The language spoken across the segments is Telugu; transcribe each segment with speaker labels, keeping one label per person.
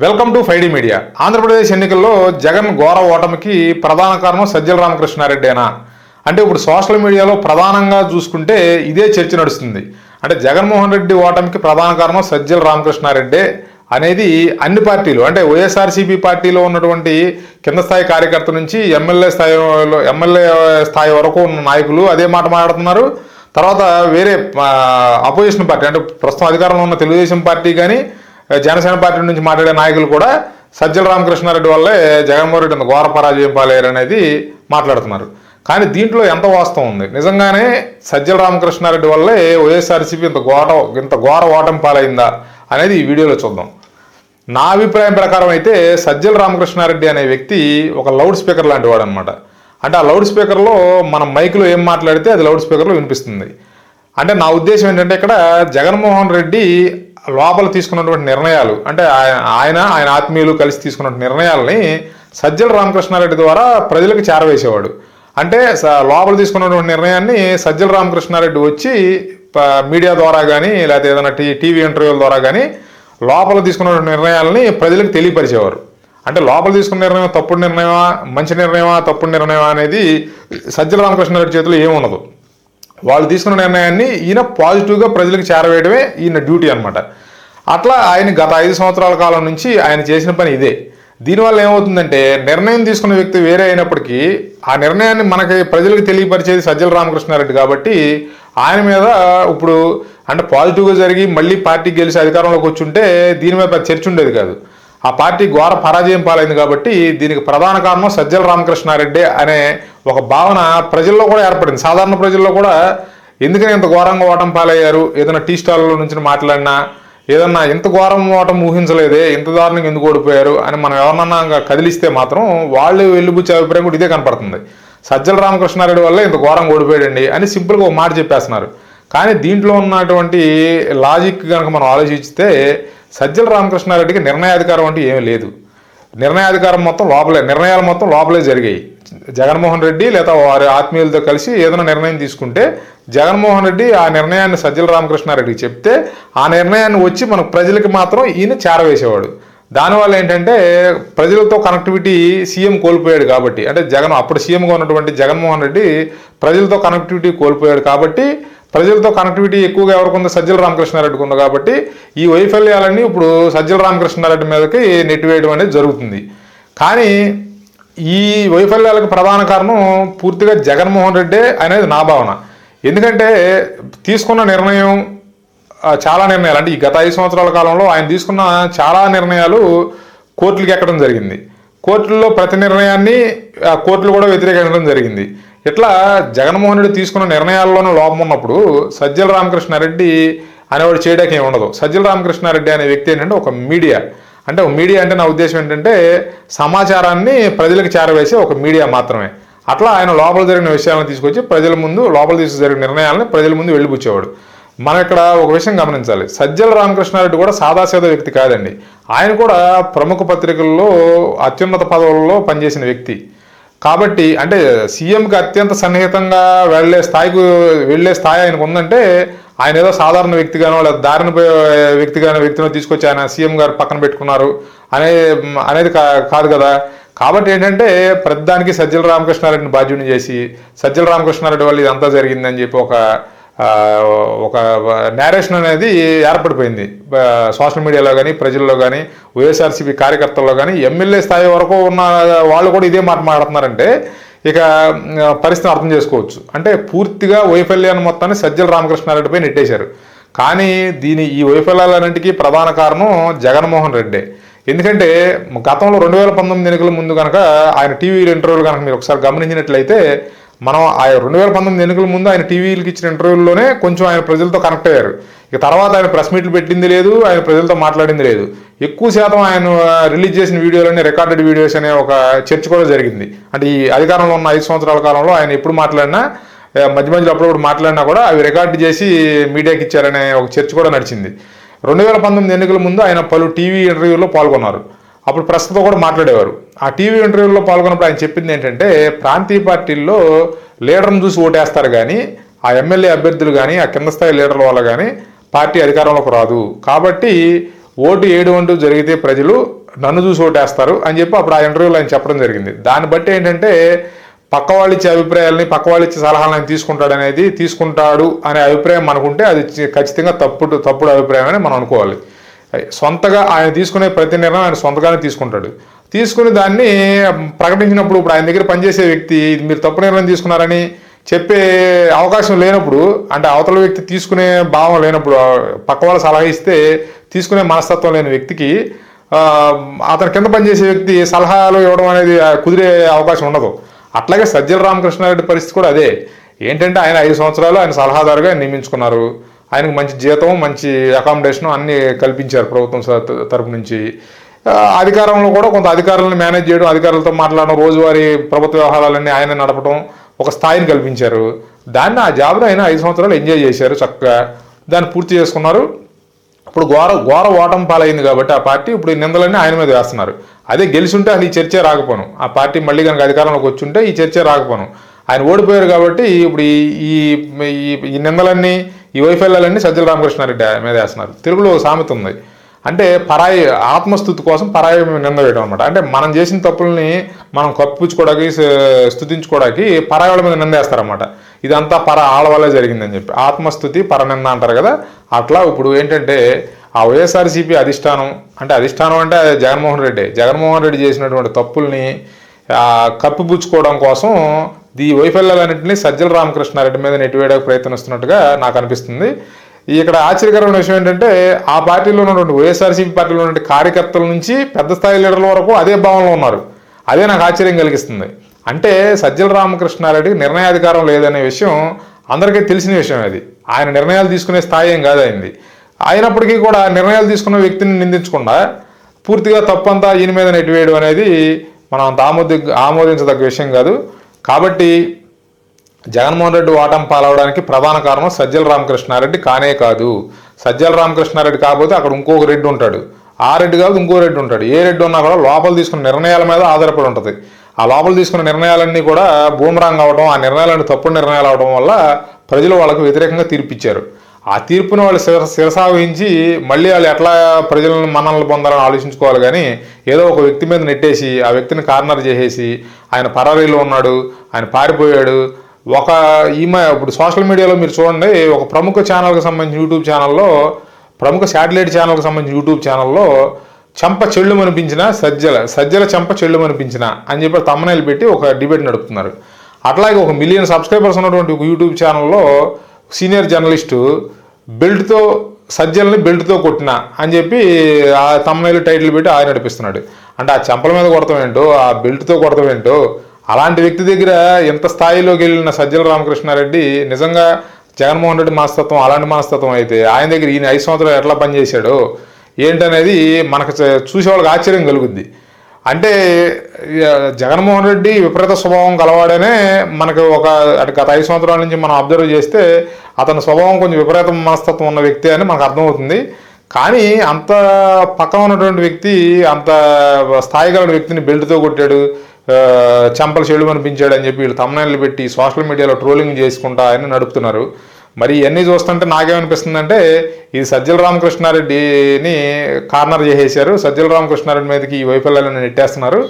Speaker 1: Welcome to 5D media. Andhra Pradesh ఎన్నికల్లో జగన్ ఘోర ఓటమికి ప్రధాన కారణం సజ్జల రామకృష్ణారెడ్డేనా అంటే ఇప్పుడు సోషల్ మీడియాలో ప్రధానంగా చూసుకుంటే ఇదే చర్చ నడుస్తుంది. అంటే జగన్మోహన్ రెడ్డి ఓటమికి ప్రధాన కారణం సజ్జల రామకృష్ణారెడ్డే అనేది అన్ని పార్టీలు అంటే వైఎస్ఆర్సీపీ పార్టీలో ఉన్నటువంటి కింద స్థాయి కార్యకర్త నుంచి ఎమ్మెల్యే స్థాయి వరకు ఉన్న నాయకులు అదే మాట మాట్లాడుతున్నారు. తర్వాత వేరే అపోజిషన్ పార్టీ అంటే ప్రస్తుతం అధికారంలో ఉన్న తెలుగుదేశం పార్టీ కానీ జనసేన పార్టీ నుంచి మాట్లాడే నాయకులు కూడా సజ్జల రామకృష్ణారెడ్డి వల్లే జగన్మోహన్ రెడ్డి అంత ఘోర పరాజయం పాలయ్యారు అనేది మాట్లాడుతున్నారు. కానీ దీంట్లో ఎంత వాస్తవం ఉంది? నిజంగానే సజ్జల రామకృష్ణారెడ్డి వల్లే వైఎస్ఆర్సీపీ ఇంత ఘోర ఓటమి పాలైందా అనేది ఈ వీడియోలో చూద్దాం. నా అభిప్రాయం ప్రకారం అయితే సజ్జల రామకృష్ణారెడ్డి అనే వ్యక్తి ఒక లౌడ్ స్పీకర్ లాంటి వాడు అనమాట. అంటే ఆ లౌడ్ స్పీకర్లో మనం మైక్లో ఏం మాట్లాడితే అది లౌడ్ స్పీకర్లో వినిపిస్తుంది. అంటే నా ఉద్దేశం ఏంటంటే ఇక్కడ జగన్మోహన్ రెడ్డి లోపల తీసుకున్నటువంటి నిర్ణయాలు అంటే ఆయన ఆత్మీయులు కలిసి తీసుకున్న నిర్ణయాలని సజ్జల రామకృష్ణారెడ్డి ద్వారా ప్రజలకు చేరవేసేవాడు. అంటే లోపల తీసుకున్నటువంటి నిర్ణయాన్ని సజ్జల రామకృష్ణారెడ్డి వచ్చి మీడియా ద్వారా కానీ లేకపోతే ఏదైనా టీవీ ఇంటర్వ్యూల ద్వారా కానీ లోపల తీసుకున్నటువంటి నిర్ణయాలని ప్రజలకు తెలియపరిచేవారు. అంటే లోపల తీసుకున్న నిర్ణయం తప్పుడు నిర్ణయమా మంచి నిర్ణయమా తప్పుడు నిర్ణయమా అనేది సజ్జల రామకృష్ణారెడ్డి చేతిలో ఏముండదు. వాళ్ళు తీసుకున్న నిర్ణయాన్ని ఈయన పాజిటివ్గా ప్రజలకు చేరవేయడమే ఈయన డ్యూటీ అనమాట. అట్లా ఆయన గత 5 సంవత్సరాల కాలం నుంచి ఆయన చేసిన పని ఇదే. దీనివల్ల ఏమవుతుందంటే నిర్ణయం తీసుకున్న వ్యక్తి వేరే అయినప్పటికీ ఆ నిర్ణయాన్ని మనకి ప్రజలకు తెలియపరిచేది సజ్జల రామకృష్ణారెడ్డి కాబట్టి ఆయన మీద ఇప్పుడు అంటే పాజిటివ్గా జరిగి మళ్ళీ పార్టీ గెలిచి అధికారంలోకి వచ్చుంటే దీని మీద చర్చ ఉండేది కాదు. ఆ పార్టీ ఘోర పరాజయం పాలైంది కాబట్టి దీనికి ప్రధాన కారణం సజ్జల రామకృష్ణారెడ్డి అనే ఒక భావన ప్రజల్లో కూడా ఏర్పడింది. సాధారణ ప్రజల్లో కూడా ఎందుకని ఇంత ఘోరంగా ఓటమి పాలయ్యారు, ఏదైనా టీ స్టాల్లో నుంచి మాట్లాడినా ఏదన్నా ఇంత ఘోరం ఓటమి ఊహించలేదే, ఇంత దారుణంగా ఎందుకు ఓడిపోయారు అని మనం ఎవరన్నా కదిలిస్తే మాత్రం వాళ్ళు వెళ్ళిపుచ్చే అభిప్రాయం కూడా ఇదే కనపడుతుంది. సజ్జల రామకృష్ణారెడ్డి వల్ల ఇంత ఘోరంగా ఓడిపోయాడండి అని సింపుల్గా ఒక మాట చెప్పేస్తున్నారు. కానీ దీంట్లో ఉన్నటువంటి లాజిక్ కనుక మనం ఆలోచిస్తే సజ్జల రామకృష్ణారెడ్డికి నిర్ణయాధికారం అంటే ఏమీ లేదు. నిర్ణయాధికారం మొత్తం లోపలే, నిర్ణయాలు మొత్తం లోపలే జరిగాయి. జగన్మోహన్ రెడ్డి లేదా వారి ఆత్మీయులతో కలిసి ఏదైనా నిర్ణయం తీసుకుంటే జగన్మోహన్ రెడ్డి ఆ నిర్ణయాన్ని సజ్జల రామకృష్ణారెడ్డికి చెప్తే ఆ నిర్ణయాన్ని వచ్చి మనకు ప్రజలకి మాత్రం ఈయన చేరవేసేవాడు. దానివల్ల ఏంటంటే ప్రజలతో కనెక్టివిటీ సీఎం కోల్పోయాడు కాబట్టి అంటే అప్పుడు సీఎంగా ఉన్నటువంటి జగన్మోహన్ రెడ్డి ప్రజలతో కనెక్టివిటీ కోల్పోయాడు కాబట్టి ప్రజలతో కనెక్టివిటీ ఎక్కువగా ఎవరికి ఉందో సజ్జల రామకృష్ణారెడ్డికి ఉంది కాబట్టి ఈ వైఫల్యాలన్నీ ఇప్పుడు సజ్జల రామకృష్ణారెడ్డి మీదకి నెట్టివేయడం అనేది జరుగుతుంది. కానీ ఈ వైఫల్యాలకు ప్రధాన కారణం పూర్తిగా జగన్మోహన్ రెడ్డే అనేది నా భావన. ఎందుకంటే తీసుకున్న నిర్ణయం చాలా నిర్ణయాలు అంటే ఈ గత 5 సంవత్సరాల కాలంలో ఆయన తీసుకున్న చాలా నిర్ణయాలు కోర్టులకు ఎక్కడం జరిగింది. కోర్టుల్లో ప్రతి నిర్ణయాన్ని కోర్టులు కూడా వ్యతిరేకించడం జరిగింది. ఇట్లా జగన్మోహన్ రెడ్డి తీసుకున్న నిర్ణయాల్లోనూ లోపం ఉన్నప్పుడు సజ్జల రామకృష్ణారెడ్డి అనేవాడు చేయడానికి ఏమి ఉండదు. సజ్జల రామకృష్ణారెడ్డి అనే వ్యక్తి ఏంటంటే ఒక మీడియా అంటే నా ఉద్దేశం ఏంటంటే సమాచారాన్ని ప్రజలకు చేరవేసే ఒక మీడియా మాత్రమే. అట్లా ఆయన లోపల జరిగిన విషయాలను తీసుకొచ్చి లోపల జరిగిన నిర్ణయాలను ప్రజల ముందు వెళ్ళిపుచ్చేవాడు. మనం ఇక్కడ ఒక విషయం గమనించాలి. సజ్జల రామకృష్ణారెడ్డి కూడా సాదాసీదా వ్యక్తి కాదండి. ఆయన కూడా ప్రముఖ పత్రికల్లో అత్యున్నత పదవులలో పనిచేసిన వ్యక్తి కాబట్టి అంటే సీఎంకి అత్యంత సన్నిహితంగా వెళ్ళే స్థాయి ఆయనకు ఉందంటే ఆయన ఏదో సాధారణ వ్యక్తిగానో లేదా దారిన వ్యక్తినో తీసుకొచ్చి ఆయన సీఎం గారు పక్కన పెట్టుకున్నారు అనేది కాదు కదా. కాబట్టి ఏంటంటే ప్రతిదానికి సజ్జల రామకృష్ణారెడ్డిని బాధ్యుని చేసి సజ్జల రామకృష్ణారెడ్డి వల్ల ఇదంతా జరిగిందని చెప్పి ఒక నేరేషన్ అనేది ఏర్పడిపోయింది సోషల్ మీడియాలో కానీ ప్రజల్లో కానీ వైఎస్ఆర్సీపీ కార్యకర్తల్లో కానీ ఎమ్మెల్యే స్థాయి వరకు ఉన్న వాళ్ళు కూడా ఇదే మాట మాట్లాడుతున్నారంటే ఇక పరిస్థితిని అర్థం చేసుకోవచ్చు. అంటే పూర్తిగా వైఫల్యాన్ని మొత్తాన్ని సజ్జల రామకృష్ణారెడ్డిపై నెట్టేశారు. కానీ ఈ వైఫల్యాలన్నింటికీ ప్రధాన కారణం జగన్మోహన్ రెడ్డే. ఎందుకంటే గతంలో 2019 ఎన్నికల ముందు కనుక ఆయన టీవీ ఇంటర్వ్యూలు కనుక మీరు ఒకసారి గమనించినట్లయితే మనం ఆ 2019 ఎన్నికల ముందు ఆయన టీవీలకు ఇచ్చిన ఇంటర్వ్యూల్లోనే కొంచెం ఆయన ప్రజలతో కనెక్ట్ అయ్యారు. ఇక తర్వాత ఆయన ప్రెస్ మీట్లు పెట్టింది లేదు, ఆయన ప్రజలతో మాట్లాడింది లేదు. ఎక్కువ శాతం ఆయన రిలీజ్ చేసిన వీడియోలన్నీ రికార్డెడ్ వీడియోస్ అనే ఒక చర్చ కూడా జరిగింది. అంటే ఈ అధికారంలో ఉన్న 5 సంవత్సరాల కాలంలో ఆయన ఎప్పుడు మాట్లాడినా మధ్యలో అప్పుడప్పుడు మాట్లాడినా కూడా అవి రికార్డు చేసి మీడియాకి ఇచ్చారనే ఒక చర్చ కూడా నడిచింది. 2019 ఎన్నికల ముందు ఆయన పలు టీవీ ఇంటర్వ్యూల్లో పాల్గొన్నారు. అప్పుడు ప్రెస్తో కూడా మాట్లాడేవారు. ఆ టీవీ ఇంటర్వ్యూలో పాల్గొన్నప్పుడు ఆయన చెప్పింది ఏంటంటే ప్రాంతీయ పార్టీల్లో లీడర్ని చూసి ఓటేస్తారు కానీ ఆ ఎమ్మెల్యే అభ్యర్థులు కానీ ఆ కింద స్థాయి లీడర్ల వల్ల కానీ పార్టీ అధికారంలోకి రాదు. కాబట్టి ఓటు 7 జరిగితే ప్రజలు నన్ను చూసి ఓటేస్తారు అని చెప్పి అప్పుడు ఆ ఇంటర్వ్యూలో ఆయన చెప్పడం జరిగింది. దాన్ని బట్టి ఏంటంటే పక్క వాళ్ళు ఇచ్చే అభిప్రాయాలని, పక్క వాళ్ళు ఇచ్చే సలహాలను ఆయన తీసుకుంటాడు అనే అభిప్రాయం మనకుంటే అది ఖచ్చితంగా తప్పుడు అభిప్రాయం అని మనం అనుకోవాలి. సొంతగా ఆయన తీసుకునే ప్రతి నిర్ణయం ఆయన సొంతగానే తీసుకుని దాన్ని ప్రకటించినప్పుడు ఇప్పుడు ఆయన దగ్గర పనిచేసే వ్యక్తి ఇది మీరు తప్పు నిర్ణయం తీసుకున్నారని చెప్పే అవకాశం లేనప్పుడు, అంటే అవతల వ్యక్తి తీసుకునే భావం లేనప్పుడు, పక్క వాళ్ళు సలహా ఇస్తే తీసుకునే మనస్తత్వం లేని వ్యక్తికి అతని కింద పనిచేసే వ్యక్తి సలహాలు ఇవ్వడం అనేది కుదిరే అవకాశం ఉండదు. అట్లాగే సజ్జల రామకృష్ణారెడ్డి పరిస్థితి కూడా అదే. ఏంటంటే ఆయన 5 సంవత్సరాలు ఆయన సలహాదారుగా నియమించుకున్నారు. ఆయనకు మంచి జీతం, మంచి అకామిడేషన్ అన్నీ కల్పించారు ప్రభుత్వం తరపు నుంచి. అధికారంలో కూడా కొంత అధికారులను మేనేజ్ చేయడం, అధికారులతో మాట్లాడడం, రోజువారీ ప్రభుత్వ వ్యవహారాలన్నీ ఆయన నడపడం ఒక స్థాయిని కల్పించారు. దాన్ని ఆ జాబ్ను ఆయన 5 సంవత్సరాలు ఎంజాయ్ చేశారు, చక్కగా దాన్ని పూర్తి చేసుకున్నారు. ఇప్పుడు ఘోర ఓటం పాలైంది కాబట్టి ఆ పార్టీ ఇప్పుడు ఈ నిందలన్నీ ఆయన మీద వేస్తున్నారు. అదే గెలిచుంటే అసలు ఈ చర్చే రాకపోను. ఆ పార్టీ మళ్ళీ కనుక అధికారంలోకి వచ్చుంటే ఈ చర్చే రాకపోను. ఆయన ఓడిపోయారు కాబట్టి ఇప్పుడు ఈ నిందలన్నీ, ఈ వైఫల్యాలన్నీ సజ్జల రామకృష్ణారెడ్డి మీద వేస్తున్నారు. తెలుగులో సామెత ఉంది, అంటే పరాయి ఆత్మస్థుతి కోసం పరాయి నింద వేయడం అనమాట. అంటే మనం చేసిన తప్పుల్ని మనం కప్పించుకోవడానికి, స్తుతించుకోవడానికి పరాయి వాళ్ళ మీద నిందేస్తారన్నమాట. ఇదంతా ఆళ్ళ వల్లే జరిగిందని చెప్పి ఆత్మస్థుతి పరనింద అంటారు కదా. అట్లా ఇప్పుడు ఏంటంటే ఆ వైఎస్ఆర్సీపీ అధిష్టానం అంటే జగన్మోహన్ రెడ్డి చేసినటువంటి తప్పుల్ని కప్పిపుచ్చుకోవడం కోసం ఈ వైఫల్యాలన్నింటినీ సజ్జల రామకృష్ణారెడ్డి మీద నెట్టివేయడానికి ప్రయత్నిస్తున్నట్టుగా నాకు అనిపిస్తుంది. ఇక్కడ ఆశ్చర్యకరమైన విషయం ఏంటంటే ఆ పార్టీలో ఉన్నటువంటి వైఎస్ఆర్సీపీ పార్టీలో ఉన్నటువంటి కార్యకర్తల నుంచి పెద్ద స్థాయి లీడర్ల వరకు అదే భావంలో ఉన్నారు. అదే నాకు ఆశ్చర్యం కలిగిస్తుంది. అంటే సజ్జల రామకృష్ణారెడ్డికి నిర్ణయాధికారం లేదనే విషయం అందరికీ తెలిసిన విషయం. అది ఆయన నిర్ణయాలు తీసుకునే స్థాయి ఏం కాదు అయింది. అయినప్పటికీ కూడా నిర్ణయాలు తీసుకున్న వ్యక్తిని నిందించకుండా పూర్తిగా తప్పంతా ఈయన మీద నెట్టివేయడం అనేది మనం అంత ఆమోదించదగ్గ విషయం కాదు. కాబట్టి జగన్మోహన్ రెడ్డి ఓటం పాలవడానికి ప్రధాన కారణం సజ్జల రామకృష్ణారెడ్డి కానే కాదు. సజ్జల రామకృష్ణారెడ్డి కాకపోతే అక్కడ ఇంకొక రెడ్డి ఉంటాడు, ఆ రెడ్డి కాదు ఇంకో రెడ్డి ఉంటాడు. ఏ రెడ్డి ఉన్నా కూడా లోపల తీసుకున్న నిర్ణయాల మీద ఆధారపడి ఉంటుంది. ఆ లోపల తీసుకున్న నిర్ణయాలన్నీ కూడా బూమరాంగ్ అవడం, ఆ నిర్ణయాలన్నీ తప్పుడు నిర్ణయాలు అవడం వల్ల ప్రజలు వాళ్ళకు వ్యతిరేకంగా తీర్పిచ్చారు. ఆ తీర్పును వాళ్ళు శిరసావహించి మళ్ళీ వాళ్ళు ఎట్లా ప్రజలను మన్ననలు పొందాలని ఆలోచించుకోవాలి. కానీ ఏదో ఒక వ్యక్తి మీద నెట్టేసి ఆ వ్యక్తిని కార్నర్ చేసేసి ఆయన పరారీలో ఉన్నాడు, ఆయన పారిపోయాడు. ఇప్పుడు సోషల్ మీడియాలో మీరు చూడండి, ఒక ప్రముఖ ఛానల్కి సంబంధించిన యూట్యూబ్ ఛానల్లో, ప్రముఖ శాటిలైట్ ఛానల్కి సంబంధించిన యూట్యూబ్ ఛానల్లో చెంప చెళ్ళుమనిపించిన సజ్జల చెంప చెళ్ళుమనిపించిన అని చెప్పి తమ్మనేలు పెట్టి ఒక డిబేట్ నడుపుతున్నారు. అట్లాగే 1 మిలియన్ సబ్స్క్రైబర్స్ ఉన్నటువంటి ఒక యూట్యూబ్ ఛానల్లో సీనియర్ జర్నలిస్టు సజ్జల్ని బెల్ట్తో కొట్టిన అని చెప్పి ఆ తమ్మనేలు టైటిల్ పెట్టి ఆయన నడిపిస్తున్నాడు. అంటే ఆ చెంపల మీద కొడతాం ఏంటో, ఆ బెల్ట్తో కొడతాం ఏంటో, అలాంటి వ్యక్తి దగ్గర ఎంత స్థాయిలోకి వెళ్ళిన సజ్జల రామకృష్ణారెడ్డి నిజంగా జగన్మోహన్ రెడ్డి మనస్తత్వం అలాంటి మనస్తత్వం అయితే ఆయన దగ్గర ఈయన 5 సంవత్సరాలు ఎట్లా పనిచేశాడో ఏంటనేది మనకు చూసేవాళ్ళకి ఆశ్చర్యం కలుగుద్ది. అంటే జగన్మోహన్ రెడ్డి విపరీత స్వభావం కలవాడనే మనకు గత 5 సంవత్సరాల నుంచి మనం అబ్జర్వ్ చేస్తే అతని స్వభావం కొంచెం విపరీత మనస్తత్వం ఉన్న వ్యక్తి అని మనకు అర్థమవుతుంది. కానీ అంత పక్కన ఉన్నటువంటి వ్యక్తి, అంత స్థాయి కలిగిన వ్యక్తిని బెల్ట్తో కొట్టాడు, చెంపలు చెడు అనిపించాడు అని చెప్పి వీళ్ళు తమ్నైళ్ళు పెట్టి సోషల్ మీడియాలో ట్రోలింగ్ చేసుకుంటా ఆయన నడుపుతున్నారు. మరి ఇవన్నీ చూస్తుంటే నాకేమనిపిస్తుందంటే ఇది సజ్జల రామకృష్ణారెడ్డిని కార్నర్ చేసేశారు. సజ్జల రామకృష్ణారెడ్డి మీదకి ఈ వైఫల్యాలను నెట్టేస్తున్నారు.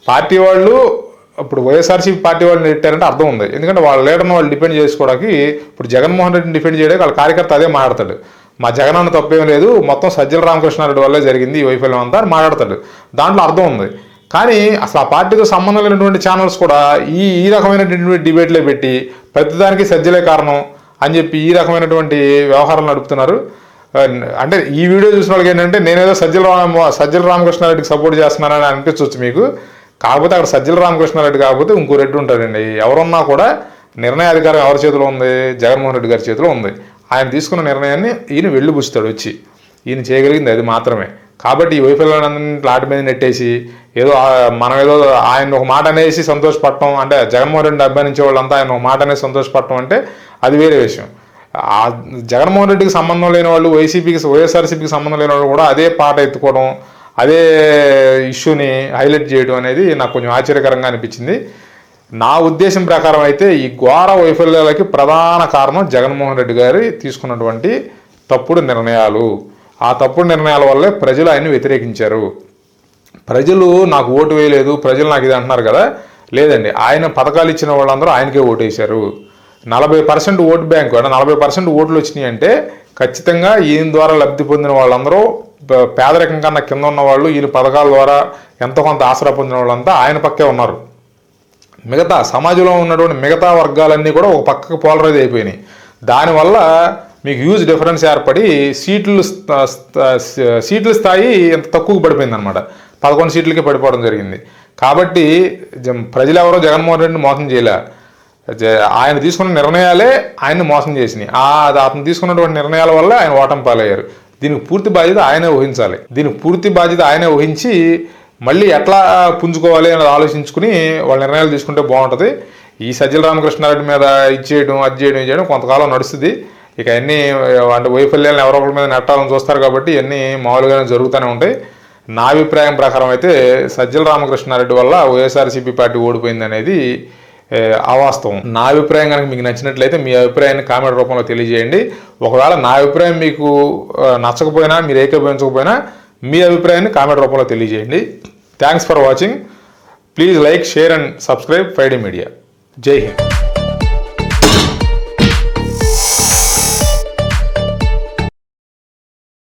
Speaker 1: పార్టీ వాళ్ళు ఇప్పుడు వైఎస్ఆర్సీపీ పార్టీ వాళ్ళు నెట్టారంటే అర్థం ఉంది. ఎందుకంటే వాళ్ళ లీడర్ని వాళ్ళు డిపెండ్ చేసుకోవడానికి, ఇప్పుడు జగన్మోహన్ రెడ్డిని డిపెండ్ చేయడానికి వాళ్ళ కార్యకర్త అదే మాట్లాడతాడు. మా జగన్ అన్న తప్పేం లేదు, మొత్తం సజ్జల రామకృష్ణారెడ్డి వల్లే జరిగింది ఈ వైఫల్యం అంతా అని మాట్లాడతాడు. దాంట్లో అర్థం ఉంది. కానీ అసలు ఆ పార్టీతో సంబంధం లేనటువంటి ఛానల్స్ కూడా ఈ రకమైనటువంటి డిబేట్లే పెట్టి ప్రతిదానికి సజ్జలే కారణం అని చెప్పి ఈ రకమైనటువంటి వ్యవహారాలు నడుపుతున్నారు. అంటే ఈ వీడియో చూసిన వాళ్ళకి ఏంటంటే నేనేదో సజ్జల రామకృష్ణారెడ్డికి సపోర్ట్ చేస్తున్నానని అనిపించవచ్చు మీకు. కాకపోతే అక్కడ సజ్జల రామకృష్ణారెడ్డి కాకపోతే ఇంకో రెడ్డి ఉంటాడండి. ఎవరున్నా కూడా నిర్ణయాధికారం ఎవరి చేతిలో ఉంది? జగన్మోహన్ రెడ్డి గారి చేతిలో ఉంది. ఆయన తీసుకున్న నిర్ణయాన్ని ఈయన వెళ్ళిపుచ్చుతాడు వచ్చి. ఈయన చేయగలిగింది అది మాత్రమే. కాబట్టి ఈ వైఫల్యాన్ని లాటి మీద నెట్టేసి మనం ఏదో ఆయన ఒక మాట అనేసి సంతోషపడటం, అంటే జగన్మోహన్ రెడ్డిని అభిమానించే వాళ్ళంతా ఆయన ఒక మాట అనేసి సంతోషపడటం అంటే అది వేరే విషయం. జగన్మోహన్ రెడ్డికి సంబంధం లేని వాళ్ళు, వైఎస్ఆర్సీపీకి సంబంధం లేని వాళ్ళు కూడా అదే పాట ఎత్తుకోవడం, అదే ఇష్యూని హైలైట్ చేయడం అనేది నాకు కొంచెం ఆశ్చర్యకరంగా అనిపించింది. నా ఉద్దేశం ప్రకారం అయితే ఈ ఘోర వైఫల్యాలకి ప్రధాన కారణం జగన్మోహన్ రెడ్డి గారి తీసుకున్నటువంటి తప్పుడు నిర్ణయాలు. ఆ తప్పుడు నిర్ణయాల వల్లే ప్రజలు ఆయన్ని వ్యతిరేకించారు. ప్రజలు నాకు ఓటు వేయలేదు, ప్రజలు నాకు ఇది అంటున్నారు కదా, లేదండి, ఆయన పథకాలు ఇచ్చిన వాళ్ళందరూ ఆయనకే ఓటు వేశారు. 40% ఓటు బ్యాంకు అంటే 40% ఓట్లు వచ్చినాయి అంటే ఖచ్చితంగా ఈయన ద్వారా లబ్ధి పొందిన వాళ్ళందరూ పేదరికం కన్నా కింద ఉన్న వాళ్ళు, ఈయన పథకాల ద్వారా ఎంతో కొంత ఆసరా పొందిన వాళ్ళంతా ఆయన పక్కే ఉన్నారు. మిగతా సమాజంలో ఉన్నటువంటి మిగతా వర్గాలన్నీ కూడా ఒక పక్కకు పోలరైజ్ అయిపోయినాయి. దానివల్ల మీకు హ్యూజ్ డిఫరెన్స్ ఏర్పడి సీట్ల స్థాయి ఎంత తక్కువకు పడిపోయింది అనమాట. 11 సీట్లకే పడిపోవడం జరిగింది. కాబట్టి ప్రజలు ఎవరో జగన్మోహన్ రెడ్డిని మోసం చేయలే, ఆయన తీసుకున్న నిర్ణయాలే ఆయన్ని మోసం చేసినాయి. అతను తీసుకున్నటువంటి నిర్ణయాల వల్ల ఆయన ఓటమి పాలయ్యారు. దీనికి పూర్తి బాధ్యత ఆయనే వహించాలి. ఆయనే వహించి మళ్ళీ ఎట్లా పుంజుకోవాలి అనేది ఆలోచించుకుని వాళ్ళ నిర్ణయాలు తీసుకుంటే బాగుంటుంది. ఈ సజ్జల రామకృష్ణారెడ్డి మీద ఇచ్చేయడం అది చేయడం కొంతకాలం నడుస్తుంది. ఇక అన్నీ అంటే వైఫల్యాలను ఎవరో ఒకరి మీద నెట్టాలని చూస్తారు కాబట్టి ఇవన్నీ మామూలుగానే జరుగుతూనే ఉంటాయి. నా అభిప్రాయం ప్రకారం అయితే సజ్జల రామకృష్ణారెడ్డి వల్ల వైఎస్ఆర్సీపీ పార్టీ ఓడిపోయింది అనేది అవాస్తవం. నా అభిప్రాయం కనుక మీకు నచ్చినట్లయితే మీ అభిప్రాయాన్ని కామెంట్ రూపంలో తెలియజేయండి. ఒకవేళ నా అభిప్రాయం మీకు నచ్చకపోయినా, మీరు ఏకీభవించకపోయినా మీ అభిప్రాయాన్ని కామెంట్ రూపంలో తెలియజేయండి. Thanks for watching. Please like, share and subscribe 5D media. జై హింద్.